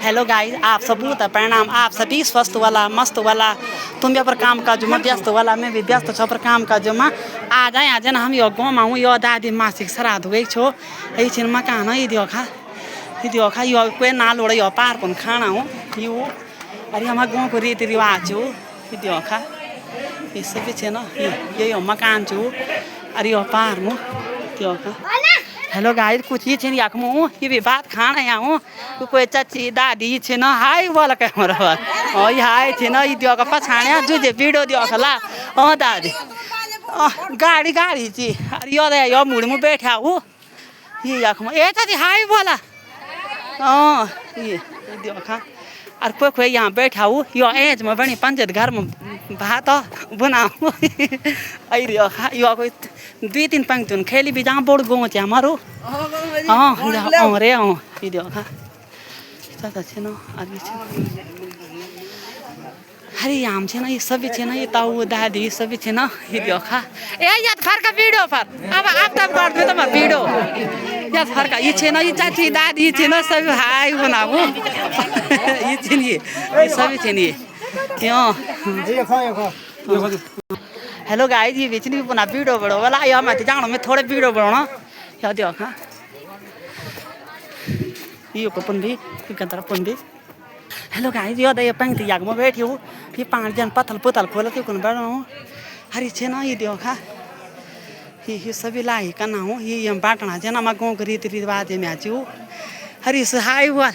Hello guys, आप सबूत प्रणाम। आप सभी स्वस्थ वाला मस्त वाला तुम भी पर काम काजू में व्यस्त वाला मैं भी व्यस्त छ पर काम काजू में आ जाए आज ना हम यो गाँव में हूँ यो दादी मासिक श्राद्ध हुई छो यही छिन मकान ये देखा यो कोई नाल उड़ा यो पार पन खाना हूँ यो अरे हमारे गाँव को रीति रिवाज हो ये देखा ये सब छे ना ये यो मकान छो अरे यो पार मु देखा हेलो गाइस कुछ ये छे याक मु ये भी बात खाना यहाँ हूँ कोई चाची दादी छे ना हाय वाला कैमरा बात ओ हाय छे ना ये देखा पछाने जो जे वीडियो देखा ला ओ दादी गाड़ी ची अरे यो मुड़ में बैठा हूँ ये याक मु ए चाची हाय वाला ये देखा और कोई यहाँ बैठा हूँ यो एज में बनी पंचायत घर में भात बनाऊ आई देखा यो कोई 2-3 पंक्ति खेली भी जहाँ बोर्ड गाँव है हमारो रे ये देखा अरे यहाँ छे ना ये सभी छे ना ये ताऊ दादी सभी छे ना ये देखा ए याद फर्क वीडियो पर अब आप तब कर दे तो वीडियो याद फर्क ये छे ना ये चाची दादी छे ना सब हाय बनाऊ ये छे ये सभी छे ये क्यों हेलो गाइस ये बेचनी भी बना वीडियो बड़ो वाला या मैं जानो मैं थोड़े वीडियो बनाना या देखा ये कोपन भी कंतरा पन भी हेलो गाइस यो दे पंक्ति याग में बैठी हूँ ये 5 जन पथल पुतल खोल के कौन बैठा हूँ हरी छे ना ये देखा ये सभी लाई करना हूँ ये हम बांटना छे ना मैं गाँव के रीति रिवाज में आची हूँ हरी से हाय हुआ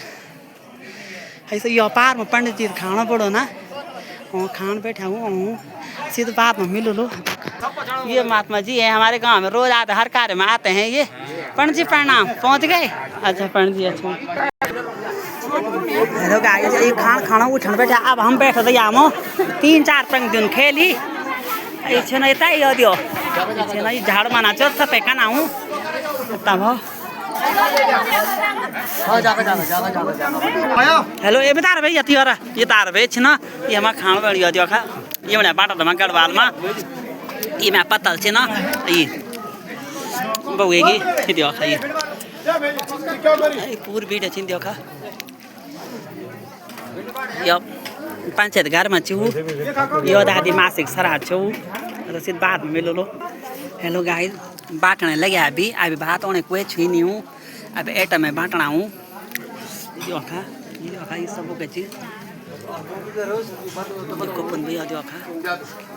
ऐसे यो पार में पंडित जी खाना पड़ो ना खान बैठा हूँ सीधे बात में मिलो लो ये महात्मा जी है हमारे गांव में रोज आते हर कार्य में आते हैं ये पंडित जी प्रणाम पहुंच गए अच्छा पंडित जी अच्छा हेलो गाइस ये खाना उठन बैठा अब हम बैठे थे यहाँ 3-4 पंक्ति खेली ये छे ना ये दियो छे ना ये झाड़ माना चो सते का ना हूँ तब हेलो ये बता रहे भैया ये तार भाई छे ना ये हमारा खाना बढ़िया देखा ये मैंने बाटा था गढ़वाल में ये मैं पतल छे ना ये बहुएगी ये देखा ये पूरी वीडियो छे देखा यो पंचायत घर में छू यो दादी मासिक श्राद्ध छू रसीद बाद में मिलो लो हेलो गाइस बांटने लगे अभी बात होने कोई छुई नहीं हूँ अब एटम में बांटना हूँ ये सब के चीज कोपन भी देखा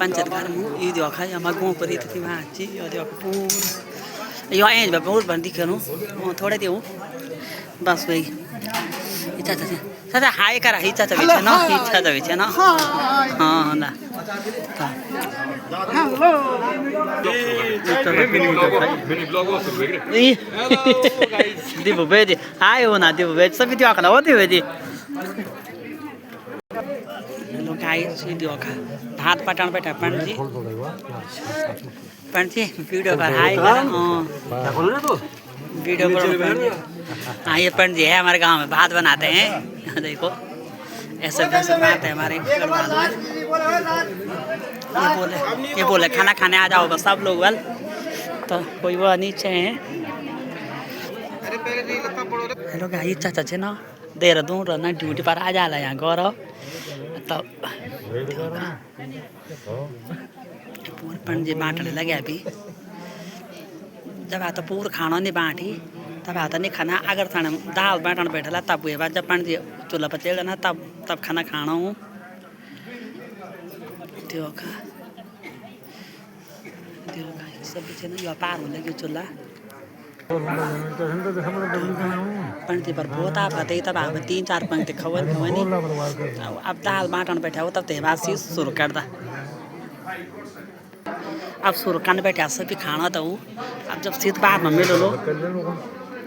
पंचायत घर में ये देखा हमारे गाँव पर रीति रिवाज ये देखा पूरा यो एज बहुत बन दिखा थोड़े दे बस वही इच्छा चाचा हाय करा इच्छा भी छे ना इच्छा भी छे ना हाँ ना दीपू बेजी हाय हो ना दीपू बेजी सभी दिया खला होती बेजी हेलो गाइस ये देखा भात पटान बैठा पंडित जी वीडियो कर हाय करा वीडियो हाँ ये पंडित जी है हमारे गांव में भात बनाते हैं देखो ऐसे बनाते हैं हमारे ये बोले खाना खाने आ जाओ बस सब लोग बल तो कोई वो नीचे है हेलो गाइस चाचा छे ना देहरादून रहना ड्यूटी पर आ जाला यहाँ गौरव तो पंडित जी बांटने लगे अभी जब आता पूरा खाना नहीं बांटी तब आता नहीं खाना अगर थाने दाल बांटने बैठला तब हुए जब पंडित जी चूल्हा पर चढ़ ना तब खाना खाना हूँ देखा सब ना यो पार हो लगे चूल्हा पंडित जी पर बहुत आप कहते तब आप 3-4 पंक्ति खबर अब दाल बांटने बैठा हो तब त्यौहार से शुरू कर दा अब शुरू करने बैठा सभी खाना तो अब जब सीध बाद में मिलो लो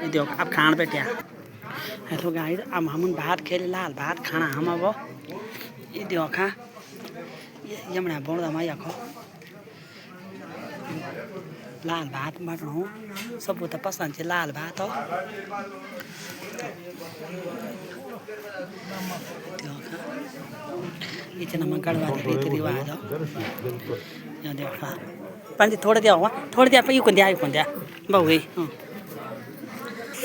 देखो अब खाना बैठा हेलो गाइस अब हम भात खेले लाल भात खाना हम अब ये देखा ये मैंने बोल रहा मैं खो लाल भात बाटना हूँ सब तो पसंद है लाल भात हो इतना में गढ़वाली रीति रिवाज हो देखा पंडित थोड़े दिया हुआ थोड़े दिया पर यू कौन दिया बहु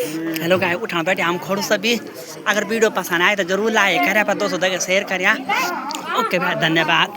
हेलो गाय उठा बैठे हम खोड़ू सभी अगर वीडियो पसंद आए तो जरूर लाइक करें पर दोस्तों तक शेयर करें ओके भाई धन्यवाद